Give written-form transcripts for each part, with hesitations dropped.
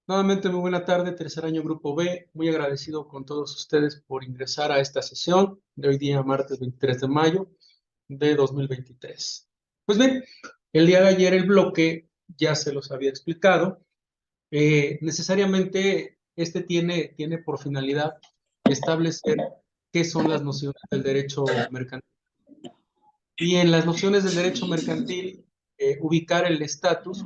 Nuevamente, muy buena tarde, tercer año Grupo B. Muy agradecido con todos ustedes por ingresar a esta sesión de hoy día, martes 23 de mayo de 2023. Pues bien, el día de ayer el bloque ya se los había explicado. Necesariamente este tiene por finalidad establecer qué son las nociones del derecho mercantil. Y en las nociones del derecho mercantil, ubicar el estatus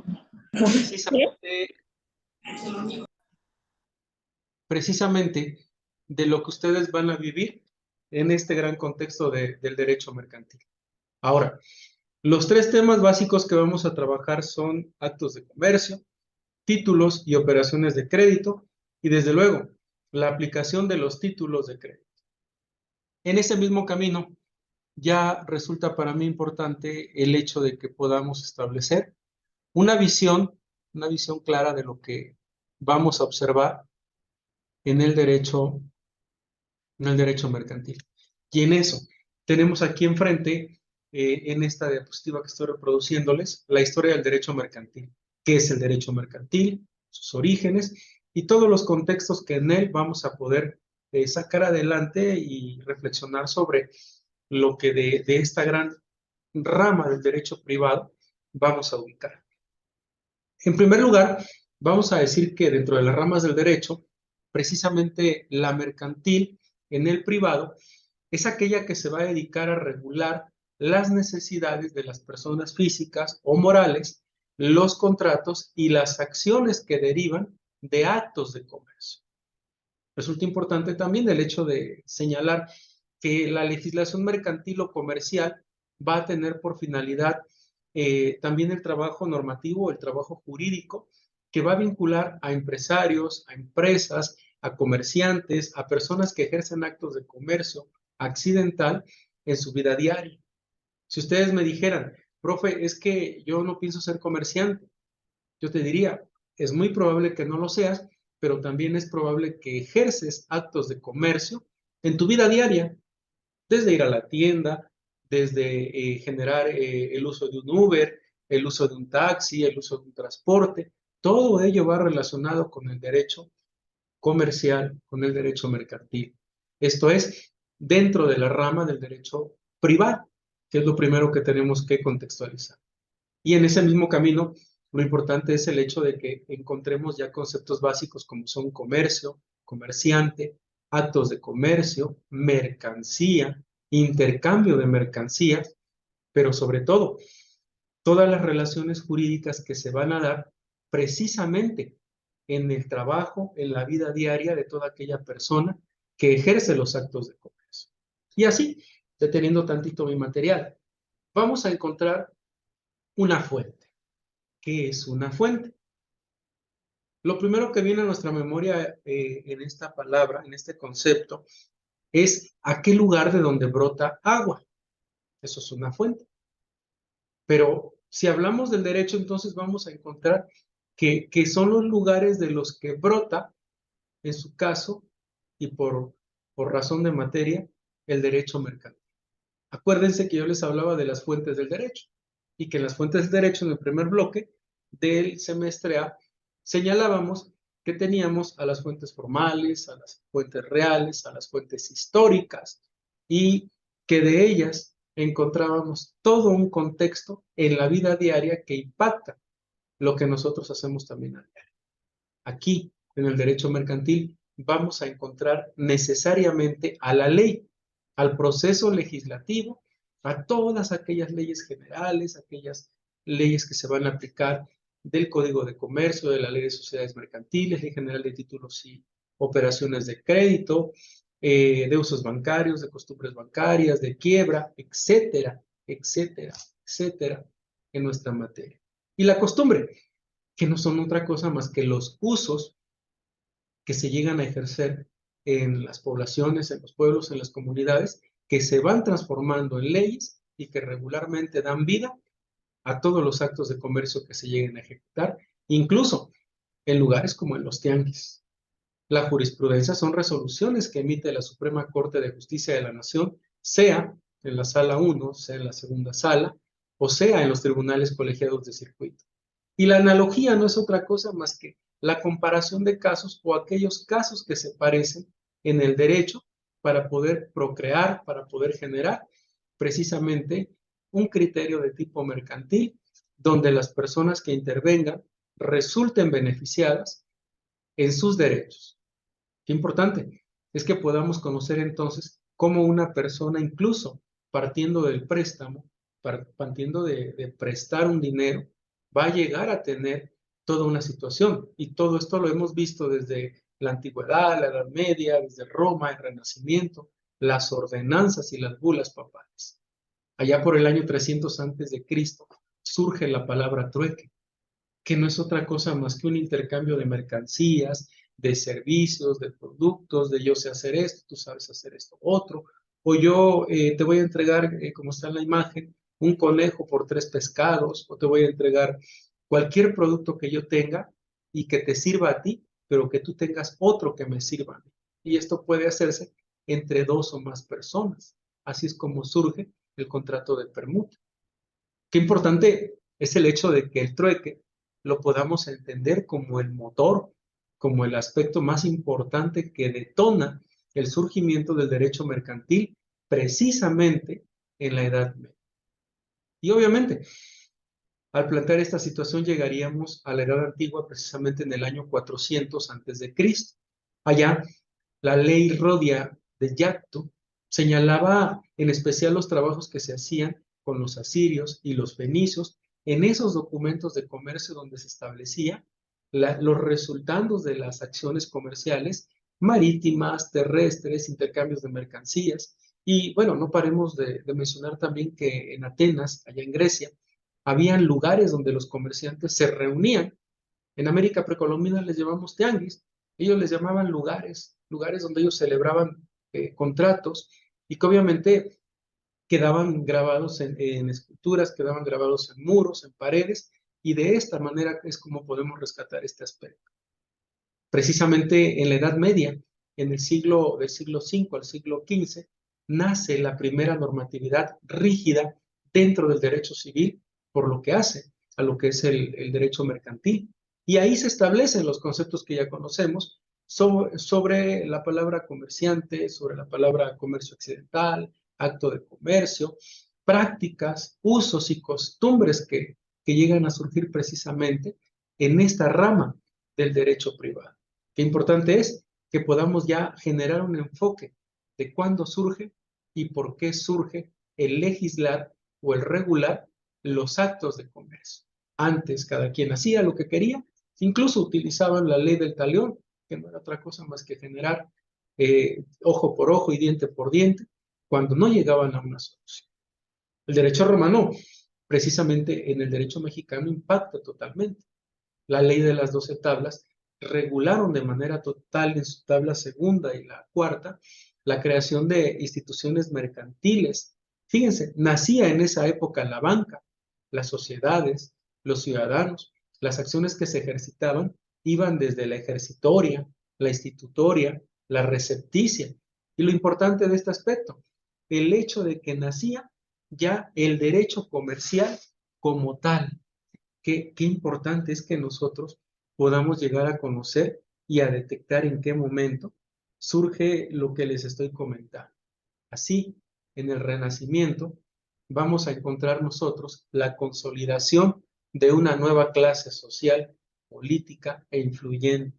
precisamente de lo que ustedes van a vivir en este gran contexto del derecho mercantil. Ahora, los tres temas básicos que vamos a trabajar son actos de comercio, títulos y operaciones de crédito, y desde luego, la aplicación de los títulos de crédito. En ese mismo camino, ya resulta para mí importante el hecho de que podamos establecer una visión clara de lo que vamos a observar en el derecho mercantil. Y en eso, tenemos aquí enfrente, en esta diapositiva que estoy reproduciéndoles, la historia del derecho mercantil. ¿Qué es el derecho mercantil? Sus orígenes y todos los contextos que en él vamos a poder sacar adelante y reflexionar sobre lo que de esta gran rama del derecho privado vamos a ubicar. En primer lugar, vamos a decir que dentro de las ramas del derecho, precisamente la mercantil en el privado es aquella que se va a dedicar a regular las necesidades de las personas físicas o morales, los contratos y las acciones que derivan de actos de comercio. Resulta importante también el hecho de señalar que la legislación mercantil o comercial va a tener por finalidad también el trabajo normativo, el trabajo jurídico, que va a vincular a empresarios, a empresas, a comerciantes, a personas que ejercen actos de comercio accidental en su vida diaria. Si ustedes me dijeran, profe, es que yo no pienso ser comerciante, yo te diría, es muy probable que no lo seas, pero también es probable que ejerces actos de comercio en tu vida diaria, desde ir a la tienda, desde generar el uso de un Uber, el uso de un taxi, el uso de un transporte. Todo ello va relacionado con el derecho comercial, con el derecho mercantil. Esto es, dentro de la rama del derecho privado, que es lo primero que tenemos que contextualizar. Y en ese mismo camino, lo importante es el hecho de que encontremos ya conceptos básicos como son comercio, comerciante, actos de comercio, mercancía, intercambio de mercancías, pero sobre todo, todas las relaciones jurídicas que se van a dar precisamente en el trabajo, en la vida diaria de toda aquella persona que ejerce los actos de comercio. Y así, deteniendo tantito mi material, vamos a encontrar una fuente. ¿Qué es una fuente? Lo primero que viene a nuestra memoria en esta palabra, en este concepto, es aquel lugar de donde brota agua. Eso es una fuente. Pero si hablamos del derecho, entonces vamos a encontrar que son los lugares de los que brota, en su caso, y por razón de materia, el derecho mercantil. Acuérdense que yo les hablaba de las fuentes del derecho y que en las fuentes del derecho, en el primer bloque del semestre A, señalábamos que teníamos a las fuentes formales, a las fuentes reales, a las fuentes históricas y que de ellas encontrábamos todo un contexto en la vida diaria que impacta lo que nosotros hacemos también a diario. Aquí, en el derecho mercantil, vamos a encontrar necesariamente a la ley, al proceso legislativo, a todas aquellas leyes generales, aquellas leyes que se van a aplicar del Código de Comercio, de la Ley de Sociedades Mercantiles, Ley General de Títulos y Operaciones de Crédito, de usos bancarios, de costumbres bancarias, de quiebra, etcétera, etcétera, etcétera, en nuestra materia. Y la costumbre, que no son otra cosa más que los usos que se llegan a ejercer en las poblaciones, en los pueblos, en las comunidades, que se van transformando en leyes y que regularmente dan vida a todos los actos de comercio que se lleguen a ejecutar, incluso en lugares como en los tianguis. La jurisprudencia son resoluciones que emite la Suprema Corte de Justicia de la Nación, sea en la Sala 1, sea en la segunda sala, o sea en los tribunales colegiados de circuito. Y la analogía no es otra cosa más que la comparación de casos o aquellos casos que se parecen en el derecho para poder procrear, para poder generar precisamente un criterio de tipo mercantil donde las personas que intervengan resulten beneficiadas en sus derechos. Qué importante es que podamos conocer entonces cómo una persona, incluso partiendo del préstamo, partiendo de prestar un dinero, va a llegar a tener toda una situación. Y todo esto lo hemos visto desde la antigüedad, la Edad Media, desde Roma, el Renacimiento, las ordenanzas y las bulas papales. Allá por el año 300 antes de Cristo surge la palabra trueque, que no es otra cosa más que un intercambio de mercancías, de servicios, de productos, de yo sé hacer esto, tú sabes hacer esto otro, o yo te voy a entregar, como está en la imagen, un conejo por 3 pescados, o te voy a entregar cualquier producto que yo tenga y que te sirva a ti, pero que tú tengas otro que me sirva a mí. Y esto puede hacerse entre 2 o más personas. Así es como surge el contrato de permuta. Qué importante es el hecho de que el trueque lo podamos entender como el motor, como el aspecto más importante que detona el surgimiento del derecho mercantil precisamente en la Edad Media. Y obviamente, al plantear esta situación llegaríamos a la Edad Antigua precisamente en el año 400 antes de Cristo. Allá, la ley Rodia de Yacto señalaba en especial los trabajos que se hacían con los asirios y los fenicios en esos documentos de comercio donde se establecía los resultados de las acciones comerciales marítimas, terrestres, intercambios de mercancías. Y bueno, no paremos de mencionar también que en Atenas, allá en Grecia, habían lugares donde los comerciantes se reunían. En América precolombina les llamamos tianguis, ellos les llamaban lugares, lugares donde ellos celebraban contratos y que obviamente quedaban grabados en esculturas, quedaban grabados en muros, en paredes, y de esta manera es como podemos rescatar este aspecto. Precisamente en la Edad Media, en el siglo, del siglo V al siglo XV, nace la primera normatividad rígida dentro del derecho civil, por lo que hace a lo que es el derecho mercantil. Y ahí se establecen los conceptos que ya conocemos sobre la palabra comerciante, sobre la palabra comercio accidental, acto de comercio, prácticas, usos y costumbres que llegan a surgir precisamente en esta rama del derecho privado. Qué importante es que podamos ya generar un enfoque de cuándo surge y por qué surge el legislar o el regular los actos de comercio. Antes cada quien hacía lo que quería, incluso utilizaban la ley del talión, que no era otra cosa más que generar ojo por ojo y diente por diente, cuando no llegaban a una solución. El derecho romano, precisamente en el derecho mexicano, impacta totalmente. La ley de las 12 tablas regularon de manera total en su tabla segunda y la cuarta la creación de instituciones mercantiles. Fíjense, nacía en esa época la banca, las sociedades, los ciudadanos, las acciones que se ejercitaban iban desde la ejercitoria, la institutoria, la recepticia. Y lo importante de este aspecto, el hecho de que nacía ya el derecho comercial como tal. Qué importante es que nosotros podamos llegar a conocer y a detectar en qué momento surge lo que les estoy comentando. Así, en el Renacimiento, vamos a encontrar nosotros la consolidación de una nueva clase social, política e influyente,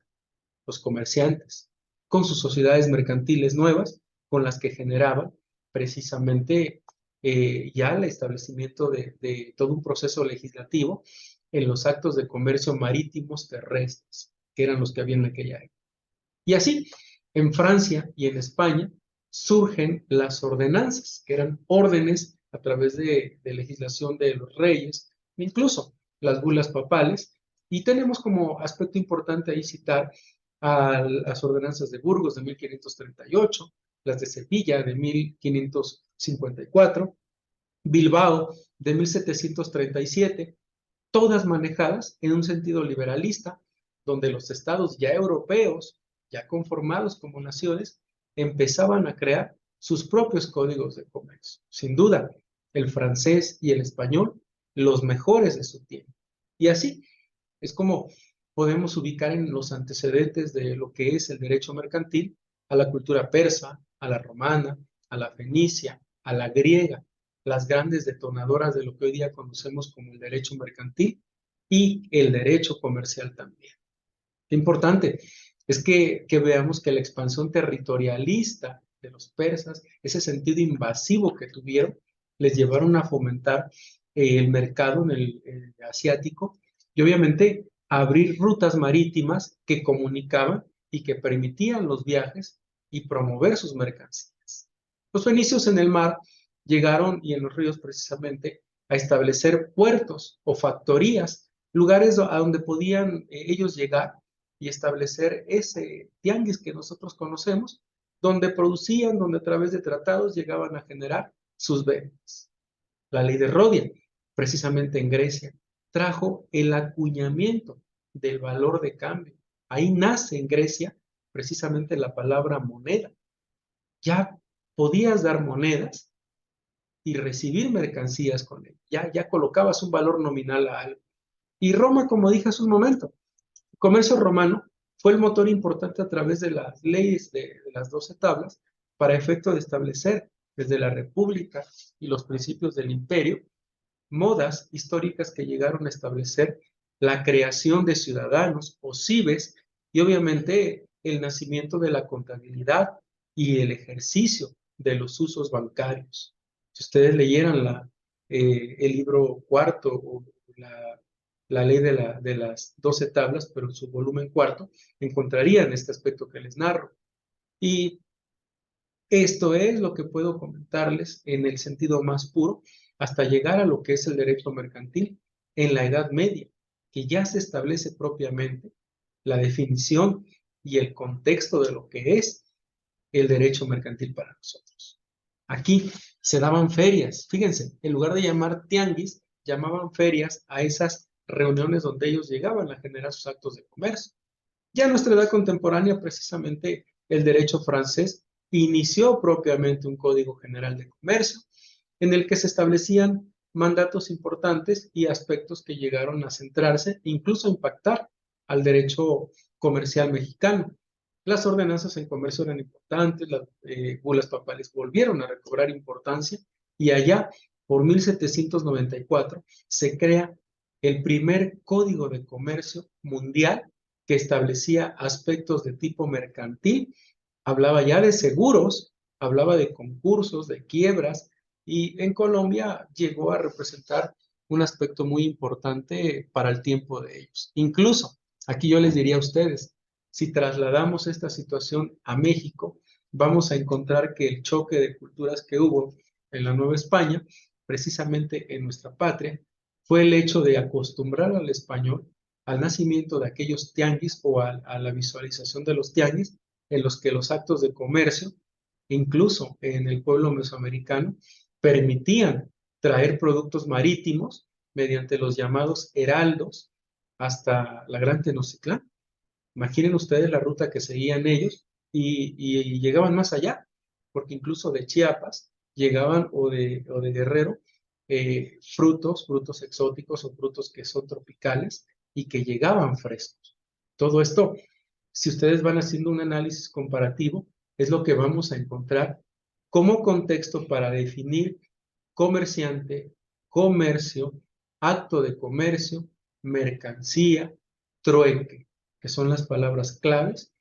los comerciantes, con sus sociedades mercantiles nuevas, con las que generaban precisamente ya el establecimiento de todo un proceso legislativo en los actos de comercio marítimos terrestres, que eran los que había en aquella época. Y así, en Francia y en España surgen las ordenanzas, que eran órdenes a través de legislación de los reyes, incluso las bulas papales, y tenemos como aspecto importante ahí citar a las ordenanzas de Burgos de 1538, las de Sevilla de 1554, Bilbao de 1737, todas manejadas en un sentido liberalista, donde los estados ya europeos, ya conformados como naciones, empezaban a crear sus propios códigos de comercio. Sin duda, el francés y el español, los mejores de su tiempo. Y así, Es como podemos ubicar en los antecedentes de lo que es el derecho mercantil a la cultura persa, a la romana, a la fenicia, a la griega, las grandes detonadoras de lo que hoy día conocemos como el derecho mercantil y el derecho comercial también. Lo importante es que veamos que la expansión territorialista de los persas, ese sentido invasivo que tuvieron, les llevaron a fomentar el mercado en el asiático y obviamente abrir rutas marítimas que comunicaban y que permitían los viajes y promover sus mercancías. Los fenicios en el mar llegaron y en los ríos precisamente a establecer puertos o factorías, lugares a donde podían ellos llegar y establecer ese tianguis que nosotros conocemos, donde producían, donde a través de tratados llegaban a generar sus ventas. La ley de Rodia, precisamente en Grecia, trajo el acuñamiento del valor de cambio. Ahí nace en Grecia precisamente la palabra moneda. Ya podías dar monedas y recibir mercancías con él. Ya colocabas un valor nominal a algo. Y Roma, como dije hace un momento, el comercio romano fue el motor importante a través de las leyes de las 12 tablas para efecto de establecer desde la República y los principios del imperio modas históricas que llegaron a establecer la creación de ciudadanos o cibes y obviamente el nacimiento de la contabilidad y el ejercicio de los usos bancarios. Si ustedes leyeran el libro cuarto o la ley de las 12 tablas, pero en su volumen cuarto, encontrarían este aspecto que les narro. Y esto es lo que puedo comentarles en el sentido más puro, hasta llegar a lo que es el derecho mercantil en la Edad Media, que ya se establece propiamente la definición y el contexto de lo que es el derecho mercantil para nosotros. Aquí se daban ferias, fíjense, en lugar de llamar tianguis, llamaban ferias a esas reuniones donde ellos llegaban a generar sus actos de comercio. Ya en nuestra edad contemporánea, precisamente el derecho francés inició propiamente un Código General de Comercio, en el que se establecían mandatos importantes y aspectos que llegaron a centrarse, incluso a impactar al derecho comercial mexicano. Las ordenanzas en comercio eran importantes, las bulas papales volvieron a recobrar importancia y allá, por 1794, se crea el primer Código de Comercio mundial que establecía aspectos de tipo mercantil, hablaba ya de seguros, hablaba de concursos, de quiebras, y en Colombia llegó a representar un aspecto muy importante para el tiempo de ellos. Incluso, aquí yo les diría a ustedes, si trasladamos esta situación a México, vamos a encontrar que el choque de culturas que hubo en la Nueva España, precisamente en nuestra patria, fue el hecho de acostumbrar al español al nacimiento de aquellos tianguis o a la visualización de los tianguis en los que los actos de comercio, incluso en el pueblo mesoamericano, permitían traer productos marítimos mediante los llamados heraldos hasta la Gran Tenochtitlán. Imaginen ustedes la ruta que seguían ellos y llegaban más allá, porque incluso de Chiapas llegaban o de Guerrero frutos exóticos o frutos que son tropicales y que llegaban frescos. Todo esto, si ustedes van haciendo un análisis comparativo, es lo que vamos a encontrar como contexto para definir comerciante, comercio, acto de comercio, mercancía, trueque, que son las palabras claves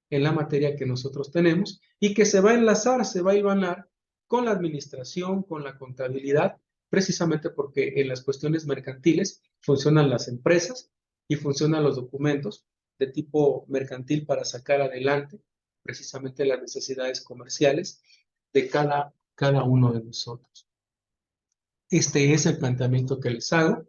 en la materia que nosotros tenemos y que se va a enlazar, se va a hilvanar con la administración, con la contabilidad, precisamente porque en las cuestiones mercantiles funcionan las empresas y funcionan los documentos de tipo mercantil para sacar adelante precisamente las necesidades comerciales de cada uno de nosotros. Este es el planteamiento que les hago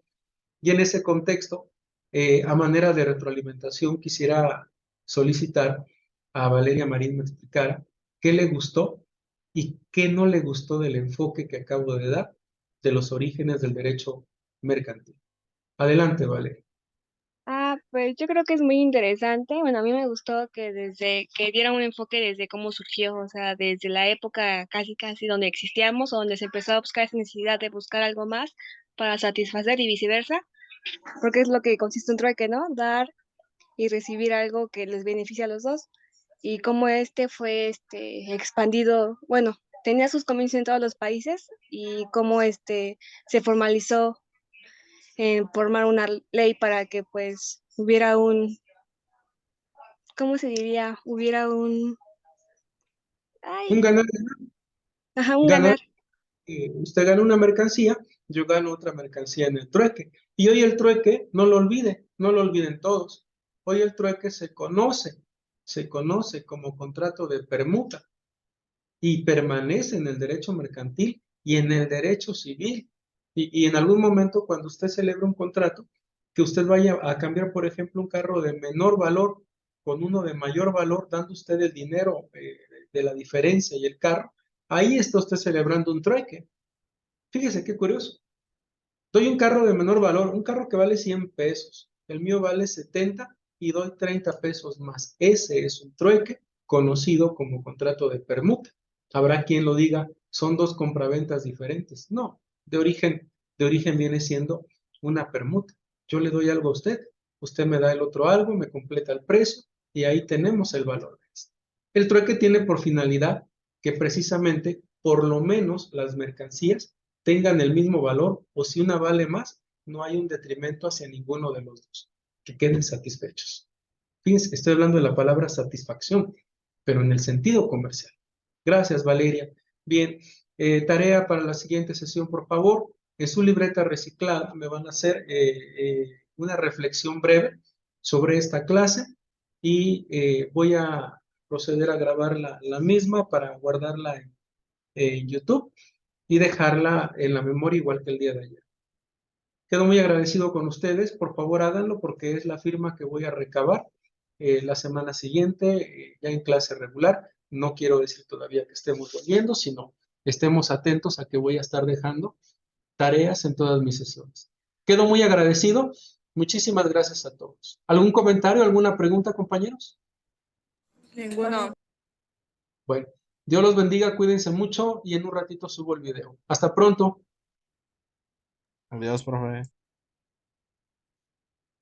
y en ese contexto, a manera de retroalimentación, quisiera solicitar a Valeria Marín me explicara qué le gustó y qué no le gustó del enfoque que acabo de dar de los orígenes del derecho mercantil. Adelante, Valeria. Pues yo creo que es muy interesante. Bueno, a mí me gustó que desde que diera un enfoque desde cómo surgió, o sea, desde la época casi casi donde existíamos o donde se empezó a buscar esa necesidad de buscar algo más para satisfacer y viceversa, porque es lo que consiste un trueque, ¿no? Dar y recibir algo que les beneficia a los dos. Y cómo este fue expandido, bueno, tenía sus comienzos en todos los países y cómo se formalizó en formar una ley para que pues hubiera ¿cómo se diría? Hubiera Un ay, ganar, ajá, un ganar, ganar. usted gana una mercancía, yo gano otra mercancía en el trueque. Y hoy el trueque, no lo olvide, no lo olviden todos. Hoy el trueque se conoce como contrato de permuta y permanece en el derecho mercantil y en el derecho civil. Y en algún momento, cuando usted celebra un contrato, que usted vaya a cambiar, por ejemplo, un carro de menor valor con uno de mayor valor, dando usted el dinero de la diferencia y el carro, ahí está usted celebrando un trueque. Fíjese qué curioso. Doy un carro de menor valor, un carro que vale 100 pesos. El mío vale 70 y doy 30 pesos más. Ese es un trueque conocido como contrato de permuta. Habrá quien lo diga, son dos compraventas diferentes. No, de origen viene siendo una permuta. Yo le doy algo a usted, usted me da el otro algo, me completa el precio y ahí tenemos el valor de esto. El trueque tiene por finalidad que precisamente, por lo menos las mercancías tengan el mismo valor o si una vale más, no hay un detrimento hacia ninguno de los dos, que queden satisfechos. Fíjense, estoy hablando de la palabra satisfacción, pero en el sentido comercial. Gracias, Valeria. Bien, tarea para la siguiente sesión, por favor. En su libreta reciclada me van a hacer una reflexión breve sobre esta clase y voy a proceder a grabar la misma para guardarla en YouTube y dejarla en la memoria igual que el día de ayer. Quedo muy agradecido con ustedes, por favor háganlo porque es la firma que voy a recabar la semana siguiente, ya en clase regular. No quiero decir todavía que estemos volviendo, sino estemos atentos a que voy a estar dejando tareas en todas mis sesiones. Quedo muy agradecido. Muchísimas gracias a todos. ¿Algún comentario, alguna pregunta, compañeros? Ninguno. Bueno, Dios los bendiga, cuídense mucho y en un ratito subo el video. Hasta pronto. Adiós, profe.